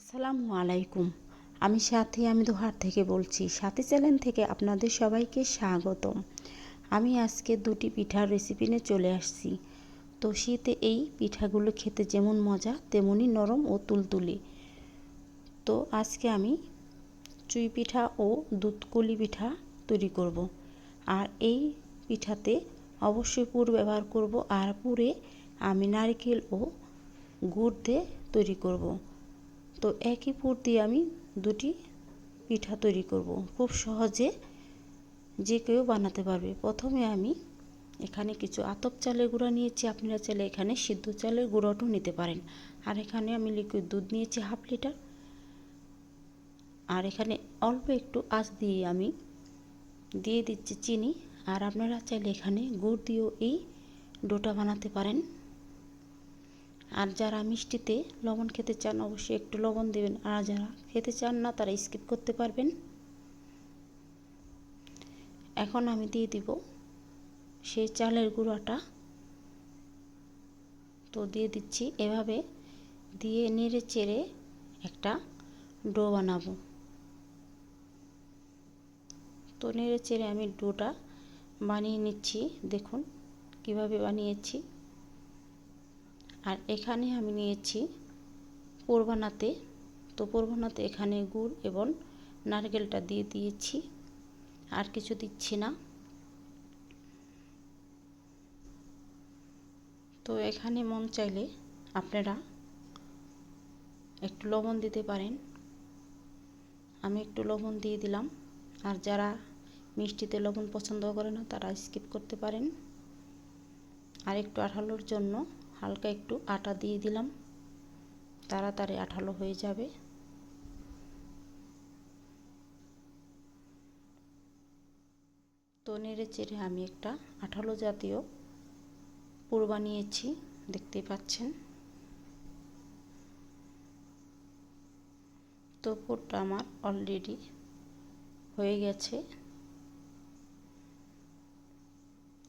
আসসালামু আলাইকুম। আমি দোহার থেকে বলছি। সাথী চ্যানেল থেকে আপনাদের সবাইকে স্বাগতম। আমি আজকে দুটি পিঠার রেসিপি নিয়ে চলে আসছি। তো শীতে এই পিঠাগুলো খেতে যেমন মজা তেমনই নরম ও তুলতুলে। তো আজকে আমি চুই পিঠা ও দুধকুলি পিঠা তৈরি করব। আর এই পিঠাতে অবশ্যই পুর ব্যবহার করব, আর পুরে আমি নারকেল ও গুড় দিয়ে তৈরি করব। তো একই পুর দিয়ে আমি দুটি পিঠা তৈরি করব। খুব সহজে যে কেউ বানাতে পারবে। প্রথমে আমি এখানে কিছু আতপ চালের গুঁড়া নিয়েছি, আপনারা চাইলে এখানে সিদ্ধ চালের গুঁড়োটাও নিতে পারেন। আর এখানে আমি লিকুইড দুধ নিয়েছি হাফ লিটার। আর এখানে অল্প একটু আঁচ দিয়ে আমি দিয়ে দিচ্ছি চিনি। আর আপনারা চাইলে এখানে গুড় দিয়েও এই ডোটা বানাতে পারেন। আর যারা মিষ্টিতে লবণ খেতে চান অবশ্যই একটু লবণ দেবেন, আর যারা খেতে চান না তারা স্কিপ করতে পারবেন। এখন আমি দিয়ে দিব সেই চালের গুঁড়াটা। তো দিয়ে দিচ্ছি, এভাবে দিয়ে নেড়ে চেড়ে একটা ডো বানাবো। তো নেড়ে চেড়ে আমি ডোটা বানিয়ে নিচ্ছি। দেখুন কিভাবে বানিয়েছি। আর এখানে আমি নিয়েছি পুর বানাতে। তো পুর বানাতে এখানে গুড় এবং নারকেলটা দিয়ে দিয়েছি, আর কিছু দিচ্ছি না। তো এখানে মন চাইলে আপনারা একটু লবণ দিতে পারেন। আমি একটু লবণ দিয়ে দিলাম। আর যারা মিষ্টিতে লবণ পছন্দ করে না তারা স্কিপ করতে পারেন। আর একটু আঠালোর জন্য হালকা একটু আটা দিয়ে দিলাম, তাড়াতাড়ি আঠালো হয়ে যাবে। তো নেড়ে চেড়ে আমি একটা আঠালো জাতীয় পুর বানিয়েছি, দেখতেই পাচ্ছেন। তো পুরটা আমার অলরেডি হয়ে গেছে।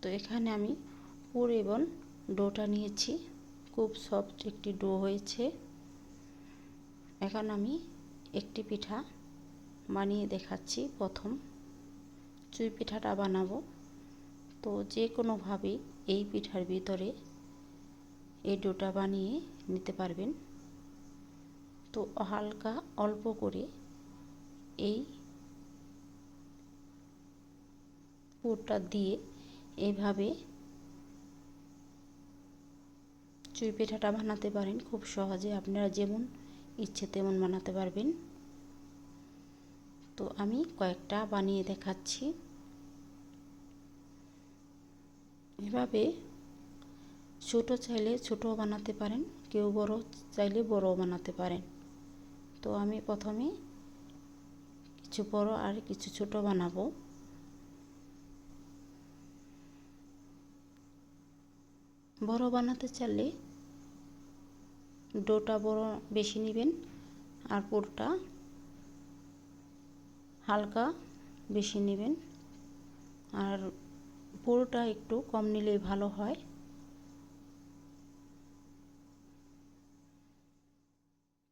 তো এখানে আমি পুর এবং ডোটা নিয়েছি, খুব সফট একটি ডো হয়েছে। এখন আমি একটি পিঠা বানিয়ে দেখাচ্ছি। প্রথম চুই পিঠাটা বানাবো। তো যে কোনোভাবেই এই পিঠার ভিতরে এই ডোটা বানিয়ে নিতে পারবেন। তো হালকা অল্প করে এই পুরটা দিয়ে এইভাবে চুই পিঠাটা বানাতে পারেন খুব সহজে। আপনারা যেমন ইচ্ছে তেমন বানাতে পারবেন। তো আমি কয়েকটা বানিয়ে দেখাচ্ছি। এভাবে ছোট চাইলে ছোটও বানাতে পারেন, কেউ বড় চাইলে বড়ও বানাতে পারেন। তো আমি প্রথমে কিছু বড় আর কিছু ছোট বানাবো। বড় বানাতে চাইলে ডোটা বড় বেশি নেবেন, আর পুরটা হালকা বেশি নেবেন। আর পুরটা একটু কম নিলেই ভালো হয়।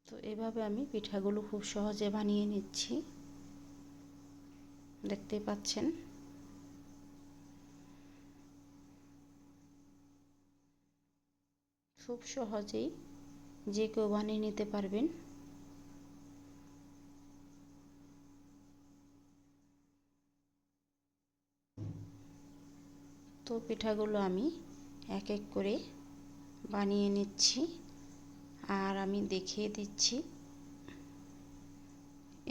তো এভাবে আমি পিঠাগুলো খুব সহজে বানিয়ে নিচ্ছি, দেখতেই পাচ্ছেন। খুব সহজেই যে কেউ বানিয়ে নিতে পারবেন। তো পিঠাগুলো আমি এক এক করে বানিয়ে নিচ্ছি, আর আমি দেখিয়ে দিচ্ছি।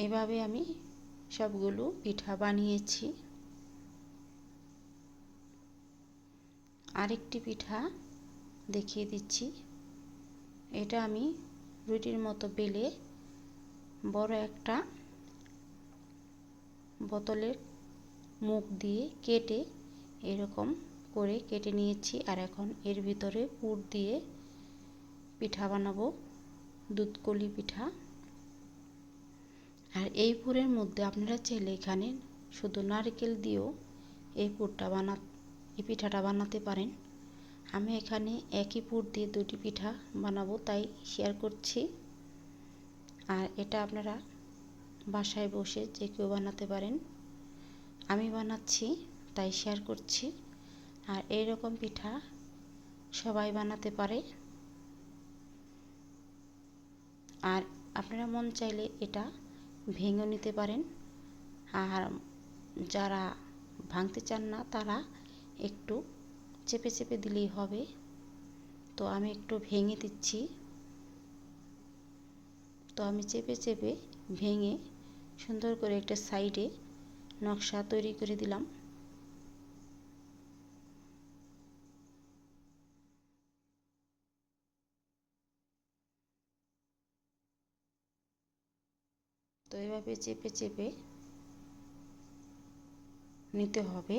এভাবে আমি সবগুলো পিঠা বানিয়েছি। আরেকটি পিঠা দেখিয়ে দিচ্ছি। এটা আমি রুটির মতো বেলে বড় একটা বোতলের মুখ দিয়ে কেটে এরকম করে কেটে নিয়েছি। আর এখন এর ভিতরে পুর দিয়ে পিঠা বানাবো, দুধকুলি পিঠা। আর এই পুরের মধ্যে আপনারা চাইলে এখানে শুধু নারকেল দিয়েও এই পিঠাটা বানাতে পারেন। আমি এখানে একই পুর দিয়ে দুটি পিঠা বানাবো, তাই শেয়ার করছি। আর এটা আপনারা বাসায় বসে যে কেউ বানাতে পারেন। আমি বানাচ্ছি তাই শেয়ার করছি। আর এই রকম পিঠা সবাই বানাতে পারে। আর আপনারা মন চাইলে এটা ভেঙে নিতে পারেন। আর যারা ভাঙতে চান না তারা একটু চেপে চেপে দিলেই হবে। তো আমি একটু ভেঙে দিচ্ছি। তো আমি চেপে চেপে ভেঙে সুন্দর করে একটা সাইডে নকশা তৈরি করে দিলাম। তো এভাবে চেপে চেপে নিতে হবে।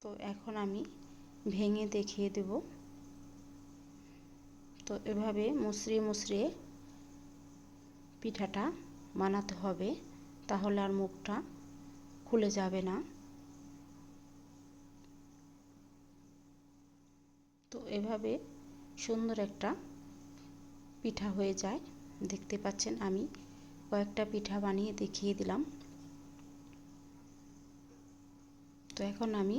তো এখন আমি ভেঙে দেখিয়ে দেব। তো এভাবে মুচড়িয়ে মুচড়িয়ে পিঠাটা বানাতে হবে, তাহলে আর মুখটা খুলে যাবে না। তো এভাবে সুন্দর একটা পিঠা হয়ে যায়। দেখতে পাচ্ছেন আমি কয়েকটা পিঠা বানিয়ে দেখিয়ে দিলাম। তো এখন আমি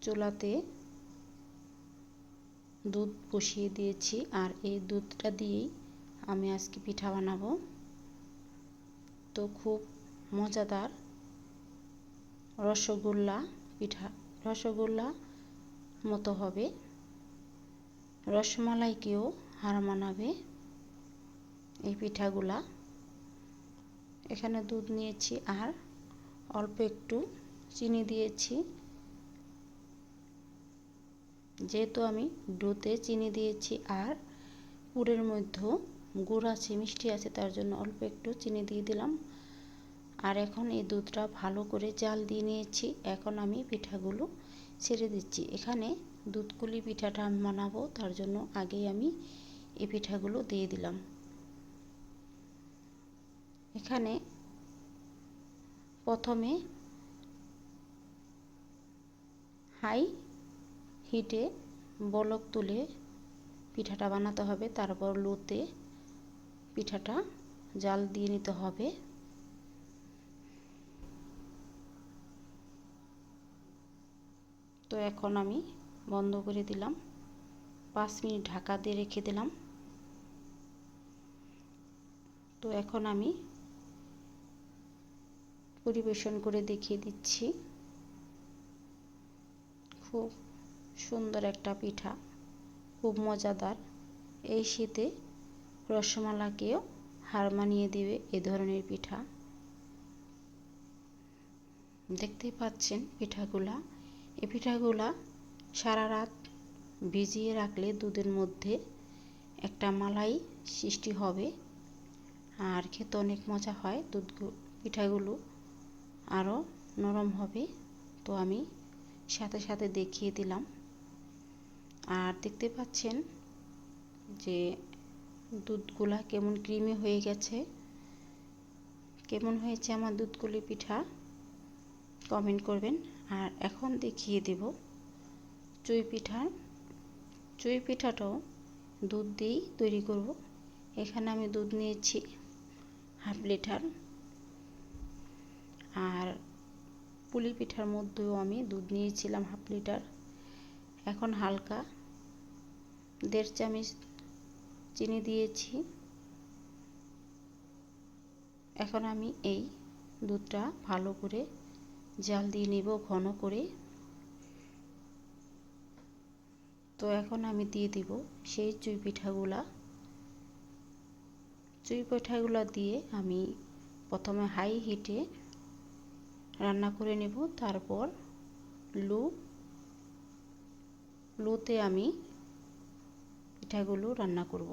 চুলাতে দুধ বসিয়ে দিয়েছি, আর এই দুধটা দিয়েই আমি আজকে পিঠা বানাবো। তো খুব মজাদার রসগোল্লা পিঠা, রসগোল্লা মতো হবে, রসমালাইকেও হার মানাবে এই পিঠাগুলা। এখানে দুধ নিয়েছি আর অল্প একটু চিনি দিয়েছি। যেহেতু আমি ডোতে চিনি দিয়েছি আর পুরের মধ্যে গুড় আছে, মিষ্টি আছে, তার জন্য অল্প একটু চিনি দিয়ে দিলাম। আর এখন এই দুধটা ভালো করে জাল দিয়ে নিয়েছি। এখন আমি পিঠাগুলো ছেড়ে দিচ্ছি। এখানে দুধকুলি পিঠাটা আমি বানাবো, তার জন্য আগেই আমি এই পিঠাগুলো দিয়ে দিলাম। এখানে প্রথমে হাই হিটে বলক তুলে পিঠাটা বানাতে হবে, তারপর লোতে পিঠাটা জাল দিয়ে নিতে হবে। তো এখন আমি বন্ধ করে দিলাম, 5 মিনিট ঢাকা দিয়ে রেখে দিলাম। তো এখন আমি পরিবেশন করে দেখিয়ে দিচ্ছি। খুব সুন্দর একটা পিঠা, খুব মজাদার। এই শীতে রসমালাইকেও হার মানিয়ে দেবে এ ধরনের পিঠা। দেখতেই পাচ্ছেন পিঠাগুলা। এই পিঠাগুলা সারা রাত ভিজিয়ে রাখলে দুধের মধ্যে একটা মালাই সৃষ্টি হবে, আর খেতে অনেক মজা হয়। পিঠাগুলো আরও নরম হবে। তো আমি সাথে সাথে দেখিয়ে দিলাম। আর দেখতে পাচ্ছেন যে দুধগুলা কেমন ক্রিমি হয়ে গেছে। কেমন হয়েছে আমার দুধকুলি পিঠা কমেন্ট করবেন। আর এখন দেখিয়ে দেব চুই পিঠা। চুই পিঠাটাও দুধ দিয়েই তৈরি করব। এখানে আমি দুধ নিয়েছি হাফ লিটার, আর পুলি পিঠার মধ্যেও আমি দুধ নিয়েছিলাম হাফ লিটার। এখন হালকা 1.5 চামচ চিনি দিয়েছি। এখন আমি এই দুধটা ভালো করে জাল দিয়ে নেব ঘন করে। তো এখন আমি দিয়ে দিব সেই চুই পিঠাগুলা। চুই পিঠাগুলা দিয়ে আমি প্রথমে হাই হিটে রান্না করে নেব, তারপর লোতে আমি পিঠাগুলো রান্না করব।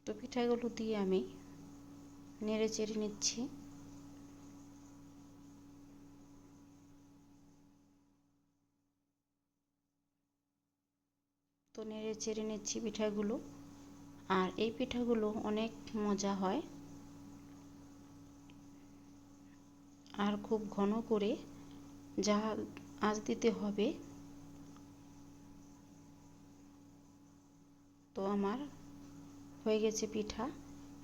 তো পিঠাগুলো দিয়ে আমি নেড়ে চেড়ে নিচ্ছি। তো নেড়ে চেড়ে নিচ্ছি পিঠাগুলো। আর এই পিঠাগুলো অনেক মজা হয়। আর খুব ঘন করে জাল আঁচ দিতে হবে। তো আমার হয়ে গেছে পিঠা।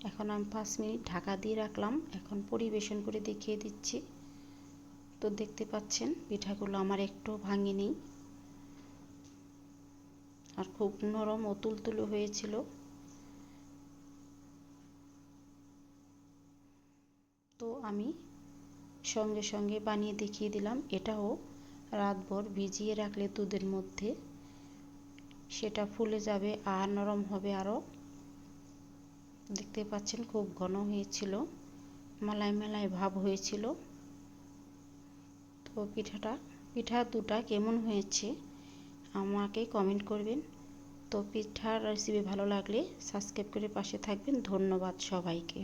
এখন আমি 5 মিনিট ঢাকা দিয়ে রাখলাম। এখন পরিবেশন করে দেখিয়ে দিচ্ছি। তো দেখতে পাচ্ছেন পিঠাগুলো আমার একটু ভাঙেনি আর খুব নরম ও তুলতুলে হয়েছিল। তো আমি সঙ্গে সঙ্গে বানিয়ে দেখিয়ে দিলাম। এটাও রাতভর ভিজিয়ে রাখলে দুধের মধ্যে সেটা ফুলে যাবে আর নরম হবে আরও। দেখতে পাচ্ছেন খুব ঘন হয়েছিল, মালাই মালাই ভাব হয়েছিল। তো পিঠা দুটা কেমন হয়েছে আমাকে কমেন্ট করবেন। তো পিঠার রেসিপি ভালো লাগলে সাবস্ক্রাইব করে পাশে থাকবেন। ধন্যবাদ সবাইকে।